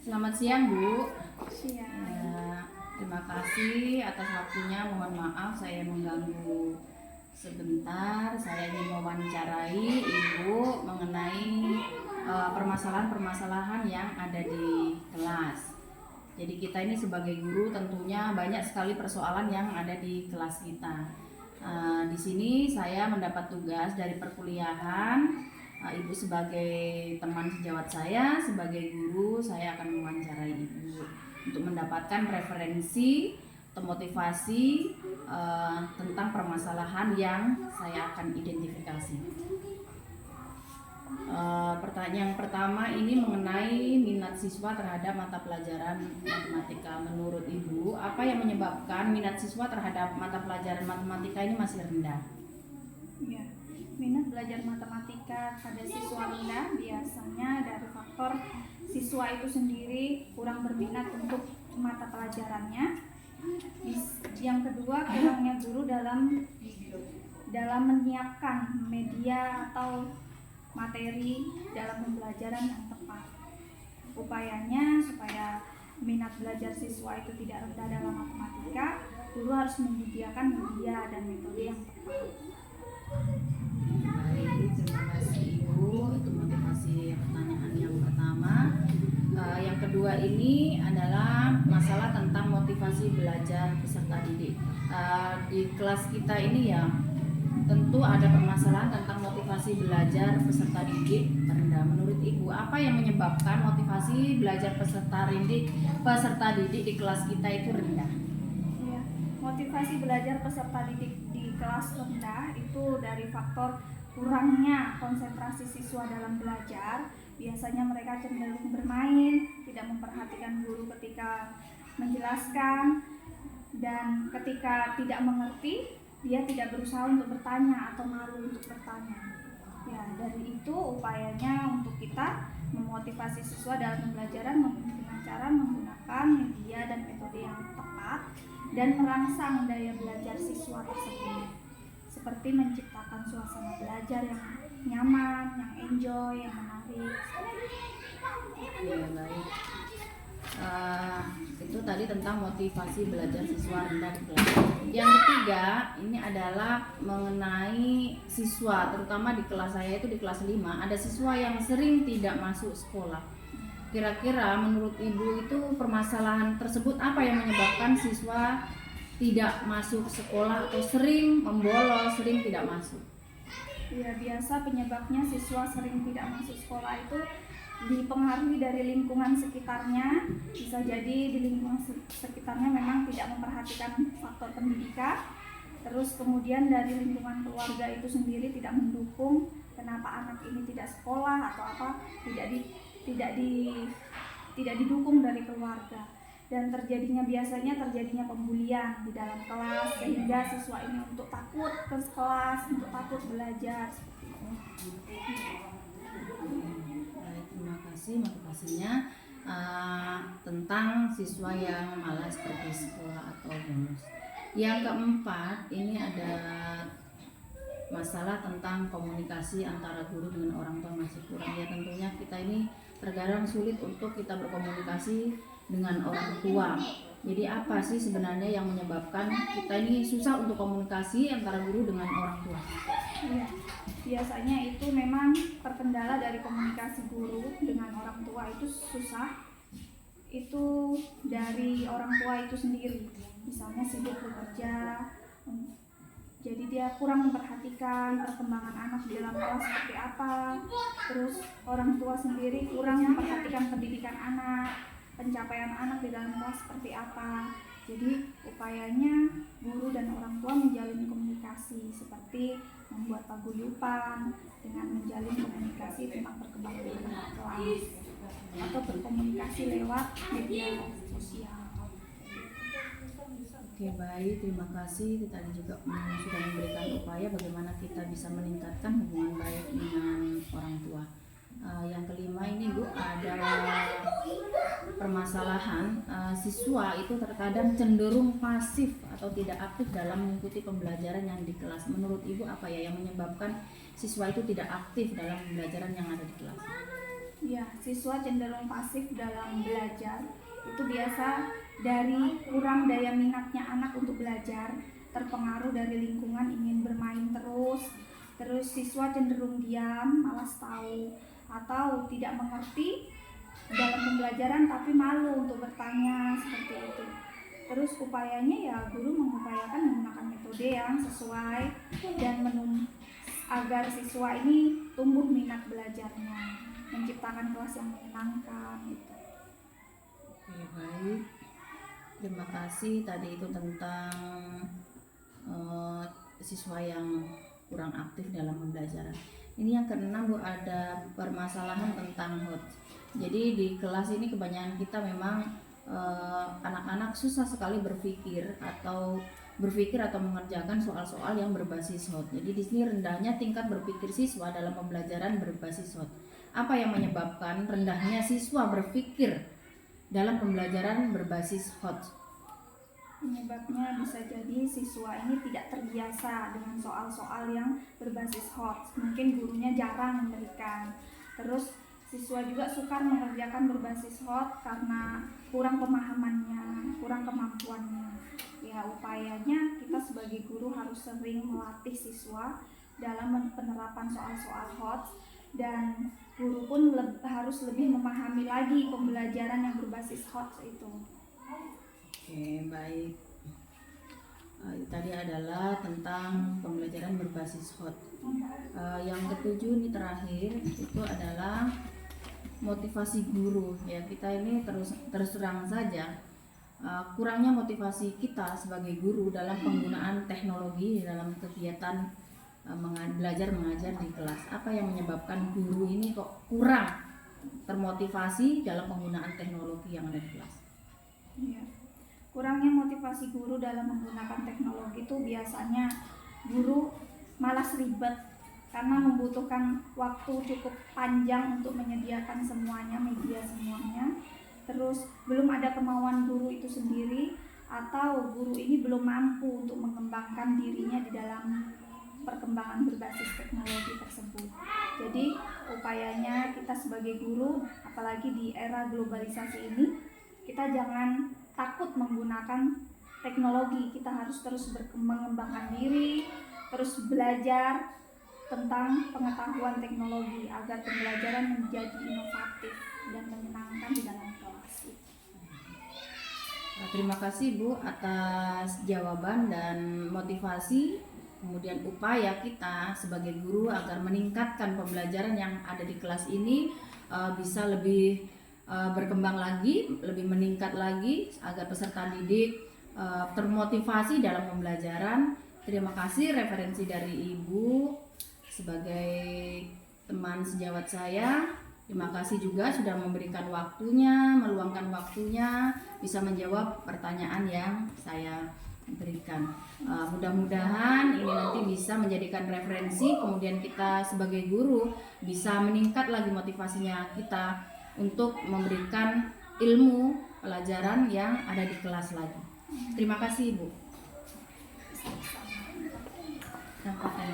Selamat siang, Bu. Siang. Terima kasih atas waktunya. Mohon maaf saya mengganggu sebentar. Saya ingin mewawancarai Ibu mengenai permasalahan-permasalahan yang ada di kelas. Jadi kita ini sebagai guru tentunya banyak sekali persoalan yang ada di kelas kita. Di sini saya mendapat tugas dari perkuliahan. Ibu sebagai teman sejawat saya, sebagai guru, saya akan mewawancarai Ibu untuk mendapatkan referensi atau motivasi tentang permasalahan yang saya akan identifikasi. Pertanyaan yang pertama ini mengenai minat siswa terhadap mata pelajaran matematika. Menurut Ibu, apa yang menyebabkan minat siswa terhadap mata pelajaran matematika ini masih rendah? Ya, minat belajar matematika pada siswa rendah biasanya dari faktor siswa itu sendiri kurang berminat untuk mata pelajarannya. Yang kedua, kurangnya guru dalam menyiapkan media atau materi dalam pembelajaran yang tepat. Upayanya supaya minat belajar siswa itu tidak rendah dalam matematika, guru harus menyediakan media dan metode yang tepat. Baik, terima kasih Ibu. Itu motivasi pertanyaan yang pertama. Yang kedua ini adalah masalah tentang motivasi belajar peserta didik. Di kelas kita ini ya tentu ada permasalahan tentang motivasi belajar peserta didik rendah. Menurut Ibu, apa yang menyebabkan motivasi belajar peserta didik di kelas kita itu rendah? Ya, motivasi belajar peserta didik di kelas rendah itu dari faktor kurangnya konsentrasi siswa dalam belajar. Biasanya mereka cenderung bermain, tidak memperhatikan guru ketika menjelaskan, dan ketika tidak mengerti, dia tidak berusaha untuk bertanya atau malu untuk bertanya. Ya, dari itu upayanya untuk kita memotivasi siswa dalam pembelajaran dengan cara menggunakan media dan metode yang tepat dan merangsang daya belajar siswa tersebut, seperti menciptakan suasana belajar yang nyaman, yang enjoy, yang menarik. Ya, baik. Itu tadi tentang motivasi belajar siswa rendah di kelas. Yang ketiga ini adalah mengenai siswa, terutama di kelas saya itu di kelas 5 ada siswa yang sering tidak masuk sekolah. Kira-kira menurut Ibu itu permasalahan tersebut apa yang menyebabkan siswa tidak masuk sekolah atau sering membolos, sering tidak masuk? Ya, biasa penyebabnya siswa sering tidak masuk sekolah itu dipengaruhi dari lingkungan sekitarnya. Bisa jadi di lingkungan sekitarnya memang tidak memperhatikan faktor pendidikan. Terus kemudian dari lingkungan keluarga itu sendiri tidak mendukung kenapa anak ini tidak sekolah atau apa, tidak didukung dari keluarga. Dan biasanya terjadinya pembulian di dalam kelas, sehingga siswa ini untuk takut ke kelas, untuk takut belajar seperti itu. Baik, terima kasih motivasinya tentang siswa yang malas pergi sekolah atau bolos. Yang keempat ini ada masalah tentang komunikasi antara guru dengan orang tua masih kurang. Ya, tentunya kita ini terkadang sulit untuk kita berkomunikasi dengan orang tua. Jadi apa sih sebenarnya yang menyebabkan kita ini susah untuk komunikasi antara guru dengan orang tua? Ya, biasanya itu memang terkendala dari komunikasi guru dengan orang tua itu susah. Itu dari orang tua itu sendiri. Misalnya sibuk bekerja, jadi dia kurang memperhatikan perkembangan anak di dalam kelas seperti apa. Terus orang tua sendiri kurang memperhatikan pendidikan anak, pencapaian anak di dalam kelas seperti apa. Jadi upayanya guru dan orang tua menjalin komunikasi seperti membuat paguyuban dengan menjalin komunikasi tentang perkembangan anak kelas atau berkomunikasi lewat media sosial. Oke, baik, terima kasih. Kita juga sudah memberikan upaya bagaimana kita bisa meningkatkan hubungan baik dengan orang tua. Yang kelima ini Bu, ada permasalahan siswa itu terkadang cenderung pasif atau tidak aktif dalam mengikuti pembelajaran yang di kelas. Menurut Ibu apa ya yang menyebabkan siswa itu tidak aktif dalam pembelajaran yang ada di kelas? Ya, siswa cenderung pasif dalam belajar itu biasa dari kurang daya minatnya anak untuk belajar, terpengaruh dari lingkungan ingin bermain terus siswa cenderung diam, malas tahu, atau tidak mengerti dalam pembelajaran tapi malu untuk bertanya seperti itu. Terus upayanya ya guru mengupayakan menggunakan metode yang sesuai dan agar siswa ini tumbuh minat belajarnya, menciptakan kelas yang menyenangkan gitu. Oke, baik. Terima kasih tadi itu tentang siswa yang kurang aktif dalam pembelajaran. Ini yang keenam Bu, ada permasalahan tentang HOT. Jadi di kelas ini kebanyakan kita memang anak-anak susah sekali berpikir atau mengerjakan soal-soal yang berbasis HOT. Jadi di sini rendahnya tingkat berpikir siswa dalam pembelajaran berbasis HOT. Apa yang menyebabkan rendahnya siswa berpikir dalam pembelajaran berbasis HOT? Penyebabnya bisa jadi siswa ini tidak terbiasa dengan soal-soal yang berbasis HOT. Mungkin gurunya jarang memberikan. Terus siswa juga sukar mengerjakan berbasis HOT karena kurang pemahamannya, kurang kemampuannya. Ya, upayanya kita sebagai guru harus sering melatih siswa dalam penerapan soal-soal HOT, dan guru pun harus lebih memahami lagi pembelajaran yang berbasis HOT itu. Oke, baik. Tadi adalah tentang pembelajaran berbasis HOT. Yang ketujuh ini terakhir itu adalah motivasi guru. Ya, kita ini terus terang saja kurangnya motivasi kita sebagai guru dalam penggunaan teknologi dalam kegiatan belajar mengajar di kelas. Apa yang menyebabkan guru ini kok kurang termotivasi dalam penggunaan teknologi yang ada di kelas? Ya. Kurangnya motivasi guru dalam menggunakan teknologi itu biasanya guru malas ribet karena membutuhkan waktu cukup panjang untuk menyediakan semuanya, media semuanya. Terus belum ada kemauan guru itu sendiri, atau guru ini belum mampu untuk mengembangkan dirinya di dalam perkembangan berbasis teknologi tersebut. Jadi upayanya kita sebagai guru, apalagi di era globalisasi ini, kita jangan takut menggunakan teknologi. Kita harus terus mengembangkan diri, terus belajar tentang pengetahuan teknologi agar pembelajaran menjadi inovatif dan menyenangkan di dalam kelas. Terima kasih Bu atas jawaban dan motivasi, kemudian upaya kita sebagai guru agar meningkatkan pembelajaran yang ada di kelas ini bisa lebih berkembang lagi, lebih meningkat lagi agar peserta didik termotivasi dalam pembelajaran. Terima kasih referensi dari Ibu sebagai teman sejawat saya. Terima kasih juga sudah memberikan waktunya, meluangkan waktunya, bisa menjawab pertanyaan yang saya berikan. Mudah-mudahan ini nanti bisa menjadikan referensi, kemudian kita sebagai guru bisa meningkat lagi motivasinya kita untuk memberikan ilmu pelajaran yang ada di kelas lagi. Terima kasih Ibu. Sampai